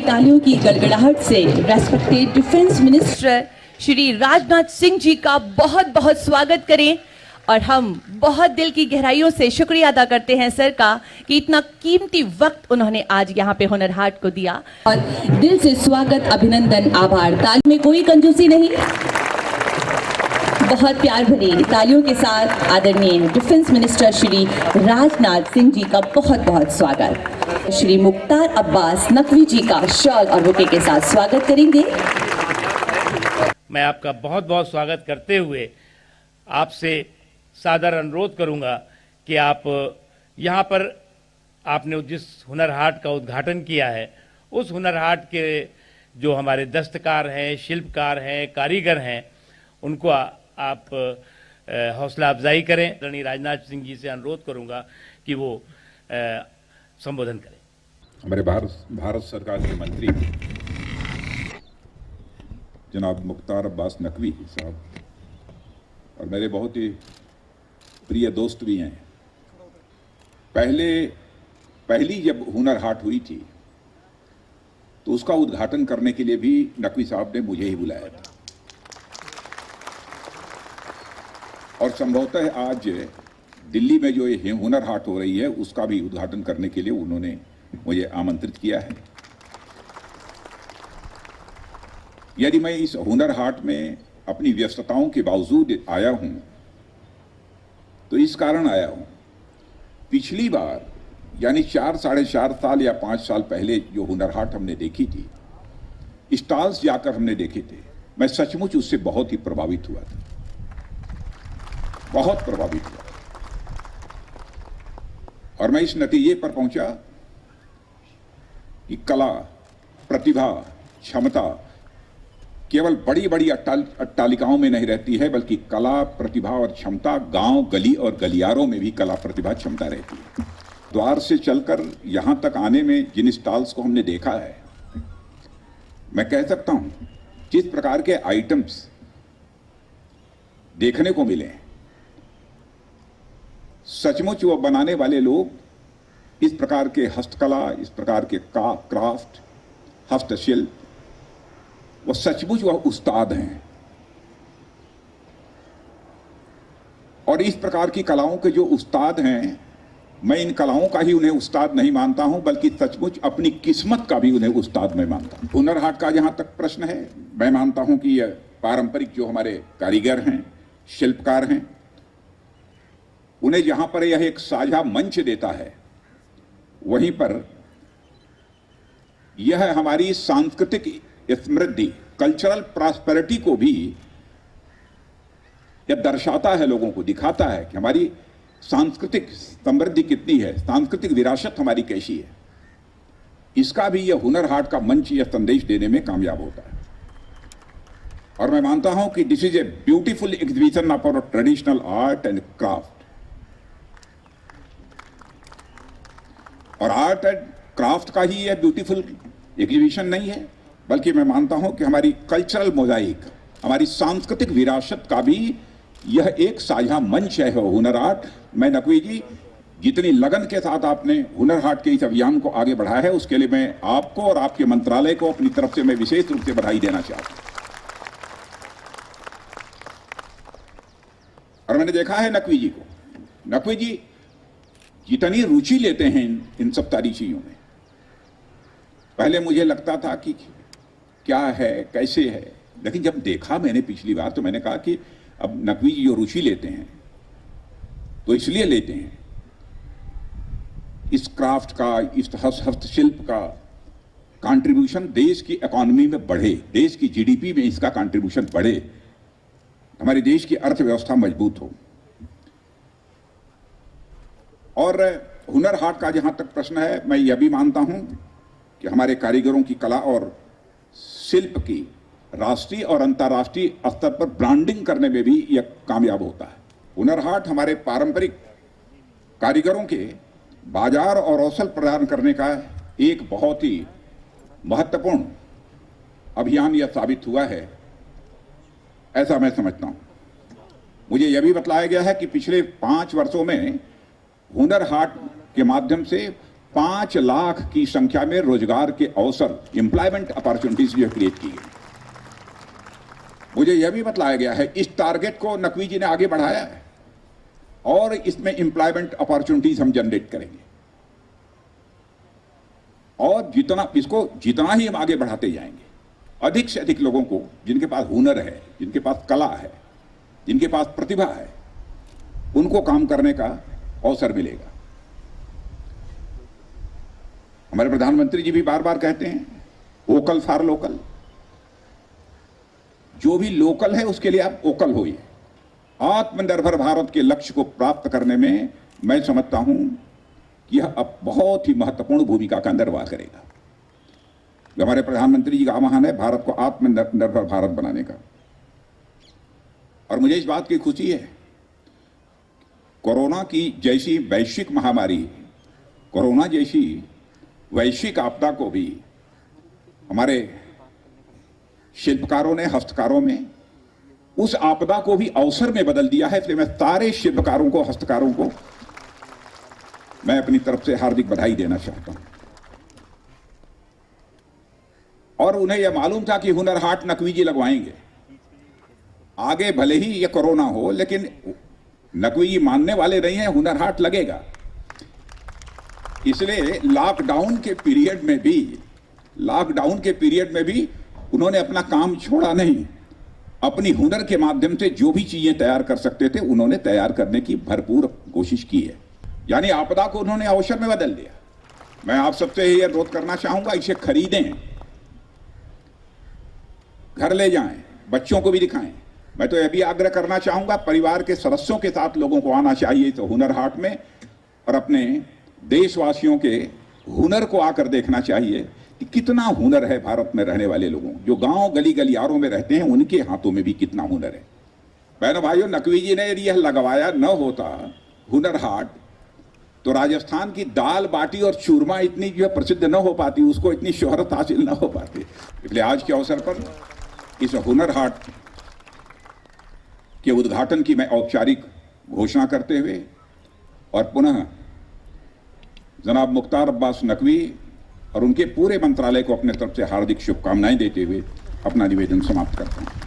तालियों की गड़गड़ाहट से respected defence minister Shri Rajnath Singh ji का बहुत बहुत स्वागत करें। और हम बहुत दिल की गहराइयों से शुक्रिया अदा करते हैं सर का कि इतना कीमती वक्त उन्होंने आज यहाँ पे हुनर हाट को दिया। और दिल से स्वागत, अभिनंदन, आभार। ताली में कोई कंजूसी नहीं, बहुत प्यार भरी तालियों के साथ आदरणीय डिफेंस मिनिस्टर श्री राजनाथ सिंह जी का बहुत बहुत स्वागत। श्री मुख्तार अब्बास नकवी जी का शॉल और बुके के साथ स्वागत करेंगे। मैं आपका बहुत बहुत स्वागत करते हुए आपसे सादर अनुरोध करूंगा कि आप यहाँ पर आपने जिस हुनर हाट का उद्घाटन किया है, उस हुनर हाट के जो हमारे दस्तकार हैं, शिल्पकार हैं, कारीगर हैं, उनको आप हौसला अफजाई करें। आदरणीय राजनाथ सिंह जी से अनुरोध करूंगा कि वो संबोधन करें। हमारे भारत सरकार के मंत्री जनाब मुख्तार अब्बास नकवी साहब और मेरे बहुत ही प्रिय दोस्त भी हैं। पहली जब हुनर हाट हुई थी तो उसका उद्घाटन करने के लिए भी नकवी साहब ने मुझे ही बुलाया था और संभवतः आज दिल्ली में जो ये हुनर हाट हो रही है उसका भी उद्घाटन करने के लिए उन्होंने मुझे आमंत्रित किया है। यदि मैं इस हुनर हाट में अपनी व्यस्तताओं के बावजूद आया हूं तो इस कारण आया हूं, पिछली बार यानी 4-4.5 साल या 5 साल पहले जो हुनर हाट हमने देखी थी, स्टॉल्स जाकर हमने देखे थे, मैं सचमुच उससे बहुत ही प्रभावित हुआ था, बहुत प्रभावित हुआ और मैं इस नतीजे पर पहुंचा कि कला, प्रतिभा, क्षमता केवल बड़ी बड़ी अट्टालिकाओं में नहीं रहती है, बल्कि कला, प्रतिभा और क्षमता गांव, गली और गलियारों में भी कला, प्रतिभा, क्षमता रहती है। द्वार से चलकर यहां तक आने में जिन स्टॉल्स को हमने देखा है, मैं कह सकता हूं जिस प्रकार के आइटम्स देखने को मिले, सचमुच वो बनाने वाले लोग इस प्रकार के हस्तकला, इस प्रकार के क्राफ्ट, हस्तशिल्प, वो सचमुच वह उस्ताद हैं। और इस प्रकार की कलाओं के जो उस्ताद हैं, मैं इन कलाओं का ही उन्हें उस्ताद नहीं मानता हूं, बल्कि सचमुच अपनी किस्मत का भी उन्हें उस्ताद मैं मानता हूं। हुनर हाट का जहां तक प्रश्न है, मैं मानता हूं कि यह पारंपरिक जो हमारे कारीगर हैं, शिल्पकार हैं, उन्हें जहां पर यह एक साझा मंच देता है, वहीं पर यह हमारी सांस्कृतिक समृद्धि, कल्चरल प्रॉस्पेरिटी को भी यह दर्शाता है, लोगों को दिखाता है कि हमारी सांस्कृतिक समृद्धि कितनी है, सांस्कृतिक विरासत हमारी कैसी है। इसका भी यह हुनर हाट का मंच यह संदेश देने में कामयाब होता है। और मैं मानता हूं कि this is a beautiful exhibition of our traditional art and craft. और आर्ट एंड क्राफ्ट का ही यह ब्यूटीफुल एग्जीबिशन नहीं है, बल्कि मैं मानता हूं कि हमारी कल्चरल मोजाइक, हमारी सांस्कृतिक विरासत का भी यह एक साझा मंच है हुनर हाट। मैं नकवी जी, जितनी लगन के साथ आपने हुनर हाट के इस अभियान को आगे बढ़ाया है, उसके लिए मैं आपको और आपके मंत्रालय को अपनी तरफ से मैं विशेष रूप से बधाई देना चाहता हूं। और मैंने देखा है नकवी जी को, नकवी जी जितनी रुचि लेते हैं इन सब सारी चीजों में, पहले मुझे लगता था कि क्या है, कैसे है, लेकिन जब देखा मैंने पिछली बार तो मैंने कहा कि अब नकवी जी जो रुचि लेते हैं तो इसलिए लेते हैं इस क्राफ्ट का, इस हस्तशिल्प का कंट्रीब्यूशन देश की इकोनॉमी में बढ़े, देश की जीडीपी में इसका कंट्रीब्यूशन बढ़े, हमारे देश की अर्थव्यवस्था मजबूत हो। और हुनर हाट का जहां तक प्रश्न है, मैं यह भी मानता हूं कि हमारे कारीगरों की कला और शिल्प की राष्ट्रीय और अंतर्राष्ट्रीय स्तर पर ब्रांडिंग करने में भी यह कामयाब होता है। हुनर हाट हमारे पारंपरिक कारीगरों के बाजार और अवसर प्रदान करने का एक बहुत ही महत्वपूर्ण अभियान यह साबित हुआ है, ऐसा मैं समझता हूं। मुझे यह भी बतलाया गया है कि पिछले 5 वर्षों में हुनर हाट के माध्यम से 5 लाख की संख्या में रोजगार के अवसर, एम्प्लॉयमेंट अपॉर्चुनिटीज भी क्रिएट की गई। मुझे यह भी बतलाया गया है इस टारगेट को नकवी जी ने आगे बढ़ाया है और इसमें एम्प्लॉयमेंट अपॉर्चुनिटीज हम जनरेट करेंगे और जितना ही हम आगे बढ़ाते जाएंगे, अधिक से अधिक लोगों को जिनके पास हुनर है, जिनके पास कला है, जिनके पास प्रतिभा है, उनको काम करने का अवसर मिलेगा। हमारे प्रधानमंत्री जी भी बार बार कहते हैं वोकल फॉर लोकल। जो भी लोकल है उसके लिए आप वोकल होइए। आत्मनिर्भर भारत के लक्ष्य को प्राप्त करने में मैं समझता हूं कि यह अब बहुत ही महत्वपूर्ण भूमिका का निर्वाह करेगा। जो हमारे प्रधानमंत्री जी का आह्वान है भारत को आत्मनिर्भर भारत बनाने का, और मुझे इस बात की खुशी है कोरोना की जैसी वैश्विक महामारी, कोरोना जैसी वैश्विक आपदा को भी हमारे शिल्पकारों ने, हस्तकारों में उस आपदा को भी अवसर में बदल दिया है। इसलिए मैं सारे शिल्पकारों को, हस्तकारों को मैं अपनी तरफ से हार्दिक बधाई देना चाहता हूं। और उन्हें यह मालूम था कि हुनर हाट नकवी जी लगवाएंगे। आगे भले ही यह कोरोना हो, लेकिन नकवी जी मानने वाले नहीं है, हुनर हाट लगेगा। इसलिए लॉकडाउन के पीरियड में भी उन्होंने अपना काम छोड़ा नहीं। अपनी हुनर के माध्यम से जो भी चीजें तैयार कर सकते थे उन्होंने तैयार करने की भरपूर कोशिश की है। यानी आपदा को उन्होंने अवसर में बदल दिया। मैं आप सबसे यह अनुरोध करना चाहूंगा, इसे खरीदें, घर ले जाएं, बच्चों को भी दिखाएं। मैं तो यह भी आग्रह करना चाहूंगा परिवार के सदस्यों के साथ लोगों को आना चाहिए तो हुनर हाट में, और अपने देशवासियों के हुनर को आकर देखना चाहिए कि कितना हुनर है भारत में रहने वाले लोगों, जो गांव गली गलियारों में रहते हैं, उनके हाथों में भी कितना हुनर है। बहनों भाइयों, नकवी जी ने यदि यह लगवाया न होता हुनर हाट, तो राजस्थान की दाल बाटी और चूरमा इतनी जो प्रसिद्ध न हो पाती, उसको इतनी शोहरत हासिल न हो पाती। इसलिए आज के अवसर पर इस हुनर हाट के उद्घाटन की मैं औपचारिक घोषणा करते हुए और पुनः जनाब मुख्तार अब्बास नकवी और उनके पूरे मंत्रालय को अपने तरफ से हार्दिक शुभकामनाएं देते हुए अपना निवेदन समाप्त करता हूं।